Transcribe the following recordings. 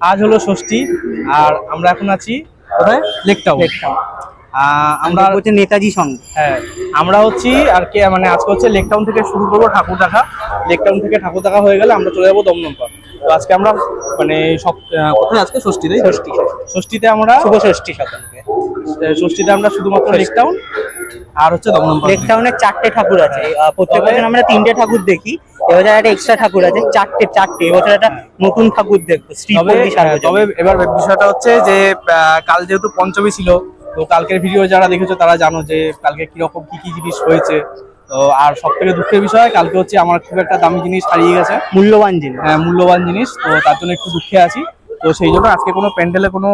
আজ হলো ষষ্ঠী, আর আমরা এখন আছি কোথায়? Lake town. আমরা হচ্ছে নেতাজি সঙ্গে। হ্যাঁ, আমরা হচ্ছি আর কি, মানে আজকে হচ্ছে লেক টাউন থেকে শুরু করবো ঠাকুর দেখা। লেক টাউন থেকে ঠাকুর দেখা হয়ে গেলে আমরা চলে যাবো দমদম পার্ক। তো আজকে আমরা মানে সব কোথায় আজকে ষষ্ঠী, তাই ষষ্ঠীতে আমরা শুভ ষষ্ঠী শতকে ষষ্ঠীতে আমরা শুধুমাত্র লেক টাউন আর হচ্ছে দমদম পার্ক। লেক টাউনের 4টে ঠাকুর আছে, প্রত্যেক বছর আমরা 3টে ঠাকুর দেখি, এবার একটা এক্সট্রা ঠাকুর আছে, 4টে এবছর একটা নতুন ঠাকুর দেখবো শ্রীপল্লী সার্বজনীন। তবে এবার বিষয়টা হচ্ছে যে কাল যেহেতু পঞ্চমী ছিল, তো কালকের ভিডিও যারা দেখেছো তারা জানো যে কালকে কিরকম কি জিনিস হয়েছে। তো আর সব থেকে দুঃখের বিষয়, কালকে হচ্ছে আমার খুব একটা দামি জিনিস হারিয়ে গেছে, মূল্যবান জিনিস। হ্যাঁ, মূল্যবান জিনিস। তো তার জন্য একটু দুঃখে আছি। তো সেই জন্য আজকে কোনো প্যান্ডেলে কোনো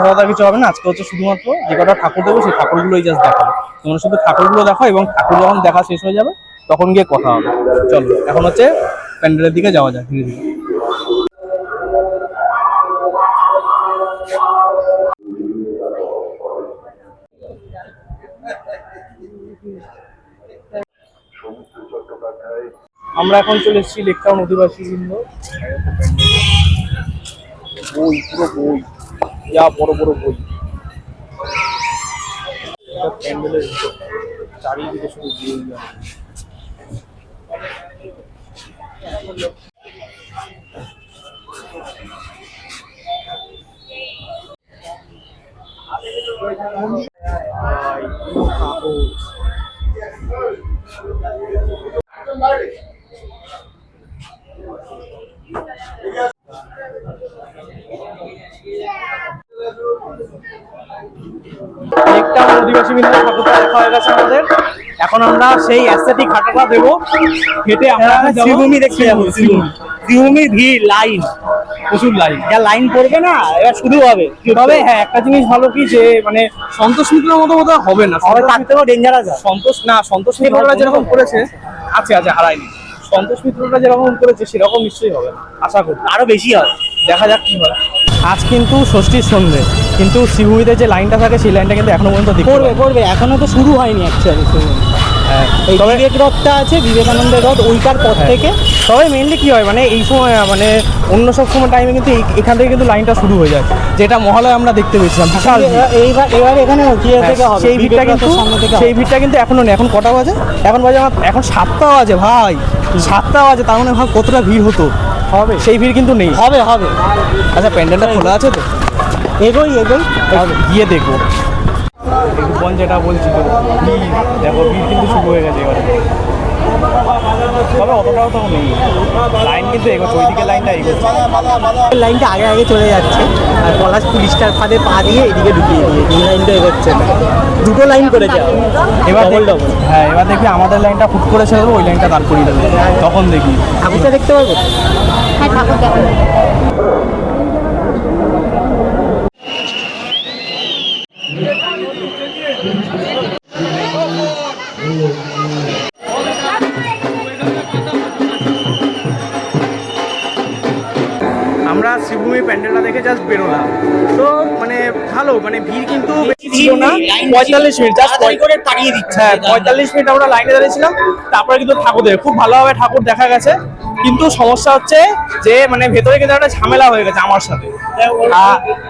কথা কিছু হবে না। আজকে হচ্ছে শুধুমাত্র যে কটা ঠাকুর দেবো সেই ঠাকুরগুলোই জাস্ট দেখাবো। তোমরা শুধু ঠাকুরগুলো দেখো, এবং ঠাকুর যখন দেখা শেষ হয়ে যাবে তখন গিয়ে কথা হবে। চলো এখন হচ্ছে প্যান্ডেলের দিকে যাওয়া যায় ধীরে ধীরে। আমরা এখন চলে এসেছি লেক টাউন অধিবাসী বৃন্দ। বই, পুরো বই, যা বড় বড় বই। প্যান্ডেলের চারিদিকে শুধু বই। অধিবাসী মিলে ঠাকুরটা দেখা হয়ে গেছে আমাদের। এখন আমরা সেই অ্যাস্থেটিক হাঁটাটা দেবো, হেঁটে আমরা শ্রীভূমি দেখতে যাবো। শ্রীভূমির ভিড়, লাইন, প্রচুর লাইন। যা লাইন পড়বে না এবার শুরু হবে। তবে হ্যাঁ, একটা জিনিস ভালো কি, যে মানে সন্তোষ মিত্রের মতো বোধহয় হবে না, হবে থাকতেও ডেঞ্জারাস। সন্তোষ মিত্ররা যেরকম করেছে, আছে হারায়নি। সন্তোষ মিত্ররা যেরকম করেছে সেরকম নিশ্চয়ই হবে, আশা করি আরো বেশি হবে। দেখা যাক কি হয়। আজ কিন্তু ষষ্ঠীর সন্ধ্যে, কিন্তু শ্রীভূমিতে যে লাইনটা থাকে সেই লাইনটা কিন্তু এখনো পর্যন্ত করবে এখনো তো শুরু হয়নি অ্যাকচুয়ালি। এই বিবেক রথটা আছে, বিবেকানন্দের রথ, ওইটার পর থেকে। তবে মেনলি কি হয়, মানে এই সময় মানে অন্য সব সময় টাইমে কিন্তু এখান থেকে কিন্তু লাইনটা শুরু হয়ে যায়, যেটা মহালয় আমরা দেখতে পেয়েছিলাম বিশাল। এবার এখানে সেই ভিড়টা কিন্তু এখনো নেই। এখন কটা বাজে? এখন বাজে এখন 7টা বাজে ভাই, 7টা বাজে। তার মানে ভাব কতটা ভিড় হতো হবে। সেই ভিড় কিন্তু নেই। হবে। আচ্ছা, প্যান্ডেলটা খোলা আছে তো? এগোই গিয়ে দেখবো। যেটা বলছি তো, দেখো ভিড় কিন্তু শুরু হয়ে গেছে এবারে। তবে অতটাও তো নেই, লাইন কিন্তু এগোচ্ছে, ওইদিকে লাইনটা এগোচ্ছে। লাইনটা আগে চলে যাচ্ছে, আর পলাশ পুলিশটার ফাঁদে পা দিয়ে এদিকে ঢুকিয়ে দিয়ে এই লাইনটা এগোচ্ছে। দুটো লাইন করে যাও এবার হ্যাঁ, এবার দেখবি আমাদের লাইনটা ফুট করে ছেড়ে দেবো, ওই লাইনটা দাঁড় করিয়ে দেবো, তখন দেখবি ঠাকুরটা দেখতে পারবো। হ্যাঁ, ঠাকুর দেখো। আমরা শ্রীভূমি প্যান্ডেলটা দেখে জাস্ট বেরোলাম। তো মানে ভালো, মানে ভিড় কিন্তু বেশি ছিল না। 45 মিনিট জাস্ট তাড়িয়ে দিচ্ছে। হ্যাঁ, 45 মিনিট আমরা লাইনে দাঁড়িয়েছিলাম। তারপরে কিন্তু ঠাকুর দেখে খুব ভালোভাবে ঠাকুর দেখা গেছে। কিন্তু সমস্যা হচ্ছে যে মানে ভেতরে কিন্তু একটা ঝামেলা হয়ে গেছে আমার সাথে।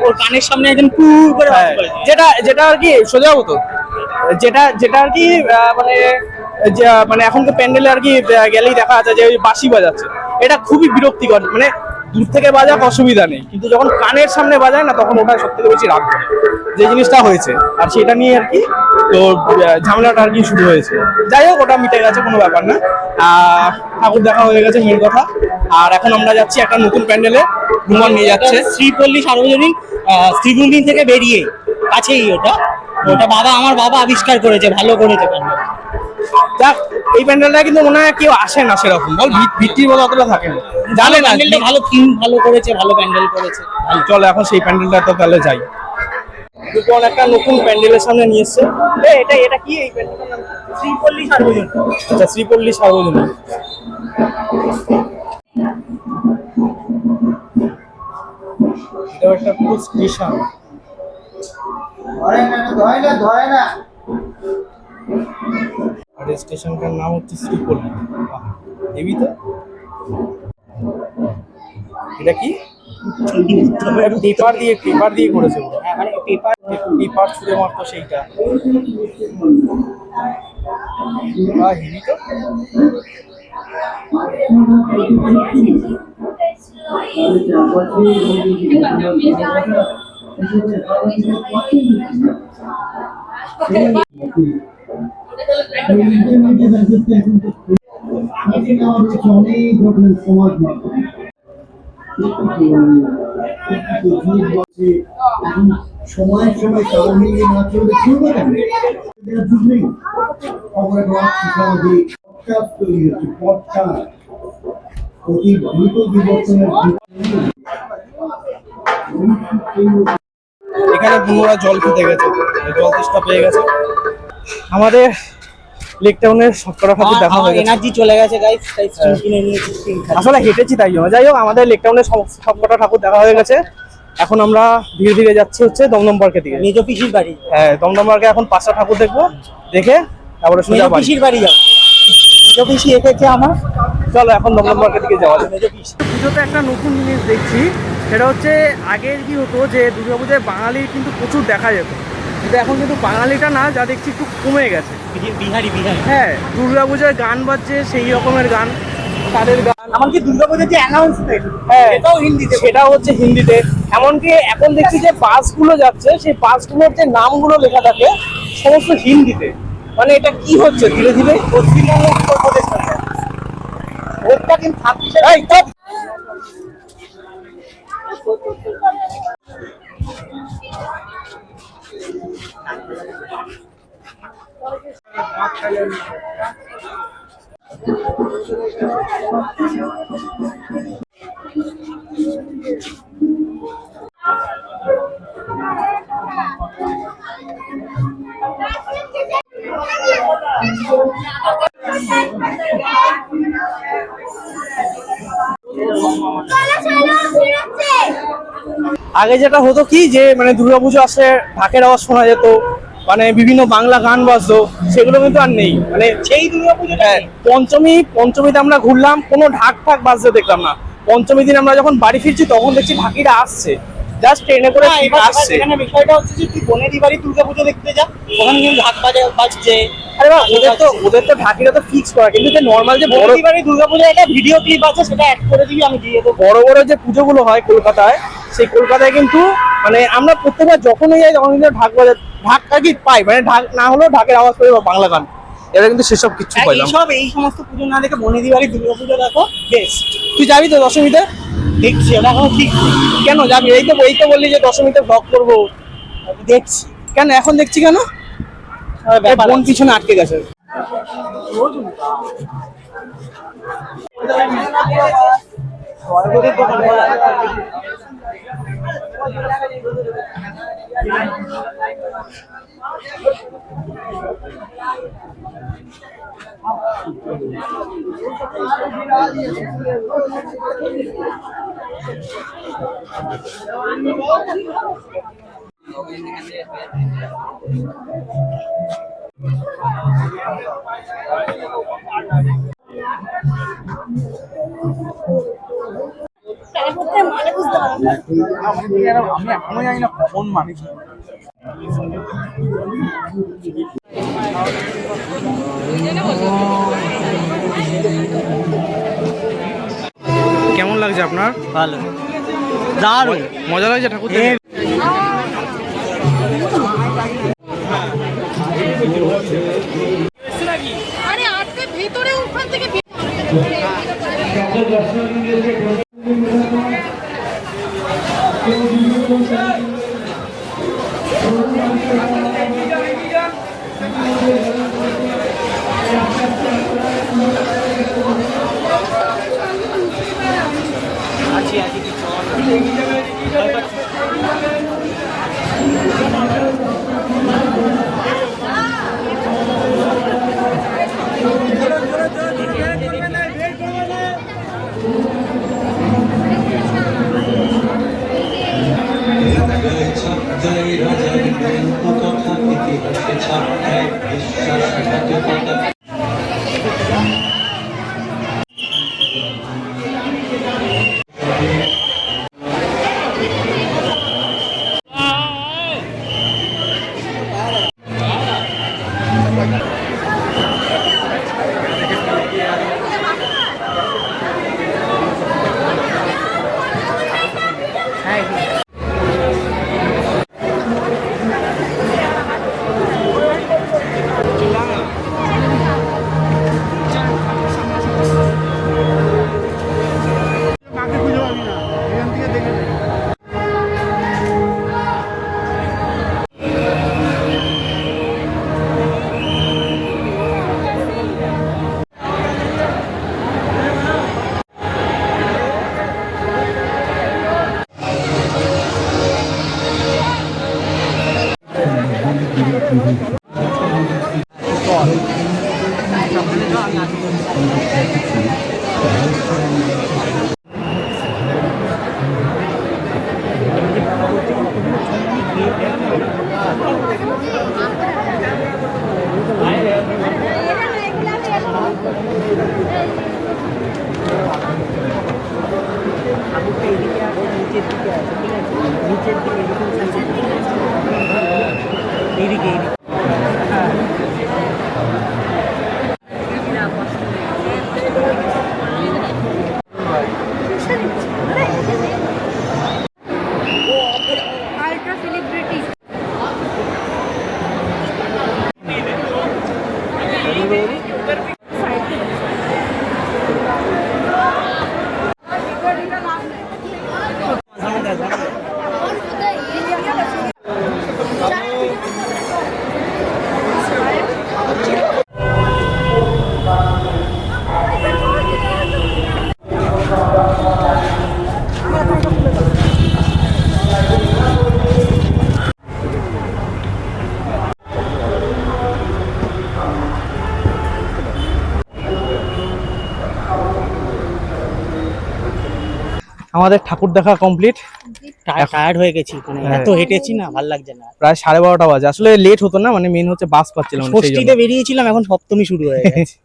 ওর কানের সামনে একজন পু করে যেটা আর কি সোজা হতো, যেটা আর কি মানে এখন তো প্যান্ডেলে আর কি গেলেই দেখা যাচ্ছে যে ওই বাঁশি বাজাচ্ছে। এটা খুবই বিরক্তিকর। মানে দূর থেকে বাজাক অসুবিধা নেই, কিন্তু যখন কানের সামনে বাজায় না, তখন ওটা সব থেকে বেশি রাগ করে, যে জিনিসটা হয়েছে। আর সেটা নিয়ে আর কি তো ঝামেলাটা আর কি শুরু হয়েছে। যাই হোক, ওটা মিটে গেছে, কোনো ব্যাপার না। ঠাকুর দেখা হয়ে গেছে, মেন কথা। আর এখন আমরা যাচ্ছি একটা নতুন প্যান্ডেলে, ঘুমান নিয়ে যাচ্ছে শ্রীপল্লী সার্বজনীন, শ্রীভূমি থেকে বেরিয়ে কাছেই ওটা আমার বাবা আবিষ্কার করেছে, ভালো করেছে প্যান্ডেল। যাক, এই প্যান্ডেলটা কিন্তু মনে হয় কেউ আসে না সেরকম, বল ভিত্তির বলে অতটা থাকে না, জানে না। ভালো থিম, ভালো করেছে, ভালো প্যান্ডেল করেছে। চলো এখন সেই প্যান্ডেলটা তো তাহলে যাই। দুজন একটা নতুন প্যান্ডেলের সামনে নিয়ে এসছে। এটা কি? এই প্যান্ডেলটার নাম শ্রীপল্লী সার্বজনীন। আচ্ছা, শ্রীপল্লী সার্বজনীন। এটাও একটা পুরো স্টেশন। আর স্টেশনটার নাম হচ্ছে শ্রীপল্লী। হেবি তো। এটা কি? পেপার দিয়ে করেছে ওরা। হ্যাঁ, মানে পেপার পেপার ছুঁড়ে মারতো সেইটা। হেভি তো। অনেক রকমের সমাজ মাধ্যম এখন সময় সময় তাল মিলিয়ে না চললে চলবে কেন? এদের যুগ নেই। খবরের সামাজিক পডকাস্ট তৈরি হচ্ছে, পডকাস্ট অতি দ্রুত বিবর্তনের এখানে বুনোরা জল খেতে গেছে, জল তেষ্টা পেয়ে গেছে। আমাদের লেক টাউনের সবকটা ঠাকুর দেখা হয়ে গেছে। এনার্জি চলে গেছে গাইস, তাই স্টিং কিনে নিয়েছি, স্টিং আসলে হেঁটেছি তাই জন্য। যাই হোক, আমাদের লেক টাউনের সবকটা ঠাকুর দেখা হয়ে গেছে। এখন আমরা ধীরে ধীরে যাচ্ছি হচ্ছে দমদম পার্কের দিকে। মেজ পিসির বাড়ি। হ্যাঁ, দমদম পার্কে এখন 5টা ঠাকুর দেখবো, দেখে তারপরে মেজ সোজা বাড়ি। পিসির বাড়ি যাও। মেজ পিসি এসেছে আমার। চলো এখন দমদম পার্কের দিকে যাওয়া যাবে। মেজ পিসি পুজোতে একটা নতুন জিনিস দেখছি, সেটা হচ্ছে আগের কি হতো যে দুর্গাপূজায় বাঙালি কিন্তু প্রচুর দেখা যেত, কিন্তু এখন কিন্তু বাঙালিটা না, যা দেখছি একটু কমে গেছে। বিহারি বিহারি। হ্যাঁ, দুর্গাপূজায় গান বাজছে সেই রকমের গান, তাদের গান। এমনকি দুর্গাপূজার যে অ্যানাউন্সমেন্ট, হ্যাঁ, এটাও হিন্দিতে। সেটা হচ্ছে হিন্দিতে। এমনকি এখন দেখছি যে বাসগুলো যাচ্ছে, সেই বাসগুলোর যে নামগুলো লেখা থাকে সমস্ত হিন্দিতে। মানে এটা কি হচ্ছে ধীরে ধীরে? পশ্চিমবঙ্গ উত্তরপ্রদেশ সরকার ভোটটা কিন্তু থাকছে। এই চুপ! আগে যেটা হতো কি যে মানে দুর্গাপুজো আসলে ঢাকের আওয়াজ শোনা যেত, মানে বিভিন্ন বাংলা গান বাজতো, সেগুলো কিন্তু আর নেই। মানে সেই দুর্গাপুজো হ্যাঁ, পঞ্চমীতে আমরা ঘুরলাম, কোনো ঢাক ঢাক বাজতে দেখলাম না। পঞ্চমী দিন আমরা যখন বাড়ি ফিরছি তখন দেখছি ঢাকিরা আসছে, জাস্ট ট্রেনে করে আসছে। এখানে বিষয়টা হচ্ছে যে তুই বোনেরই বাড়ি দুর্গাপুজো দেখতে যা, ওখানে কিন্তু ঢাক বাজছে। আরে বাবা, ওদের তো ঢাকিরা তো ফিক্স করা, কিন্তু যে নর্মাল যে বড় বোনেরই বাড়ি দুর্গাপুজো একটা ভিডিও ক্লিপ আছে, সেটা অ্যাড করে দিবি, আমি দিয়ে দেবো। বড় বড় যে পুজোগুলো হয় কলকাতায়, সেই কলকাতায় কিন্তু মানে আমরা প্রত্যেকবার যখনই যাই তখন কিন্তু ঢাকটা কি পাই, মানে ঢাক না হলেও ঢাকের আওয়াজ পাই বা বাংলা গান, এরা কিন্তু সেসব কিছু পাইলাম। এই সমস্ত পুজো না দেখে বোনেরই বাড়ি দুর্গাপুজো দেখো, বেস্ট। তুই যাবি তো দশমীতে? দেখছি, ওটা এখনো ঠিক নেই। কেন যাবি? এই তো বললি যে দশমীতে ব্লগ করবো। দেখছি কেন এখন দেখছি কেন? বোন পিছনে আটকে গেছে। আমি এখনো জানি না কোন মানুষ। কেমন লাগছে আপনার? ভালো, দারুণ মজা লাগছে ঠাকুর দেখে? আরে আজকে ভিতরে ওখান থেকে আল্ট্রা সেলিব্রিটি আমাদের ঠাকুর দেখা কমপ্লিট। টায়ার্ড হয়ে গেছি, মানে হ্যাঁ। এত হেঁটেছি না, ভাল লাগছে না। প্রায় 12:30 বাজে, আসলে লেট হতো না, মানে মেন হচ্ছে বাস পাচ্ছিলাম না, সেই ষষ্ঠীতে জন্য। বেরিয়েছিলাম, এখন সপ্তমী শুরু হয়ে গেছে।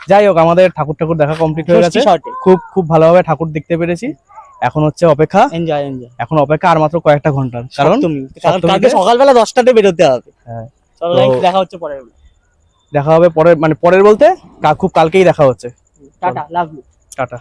যাই হোক, আমাদের ঠাকুর দেখা কমপ্লিট হয়ে গেছে, ষষ্ঠী শর্টে খুব খুব ভালোভাবে ঠাকুর দেখতে পেরেছি। এখন হচ্ছে অপেক্ষা, এনজয় আর মাত্র কয়েকটা ঘন্টার, কারণ কালকে সপ্তমীতে- সকালবেলা 10টাতে বেরোতে হবে। হ্যাঁ। চলো তো- guys, দেখা হচ্ছে পরে। দেখা হবে পরের, মানে পরের বলতে খুব কালকেই দেখা হচ্ছে। Tata, love you. টাটা।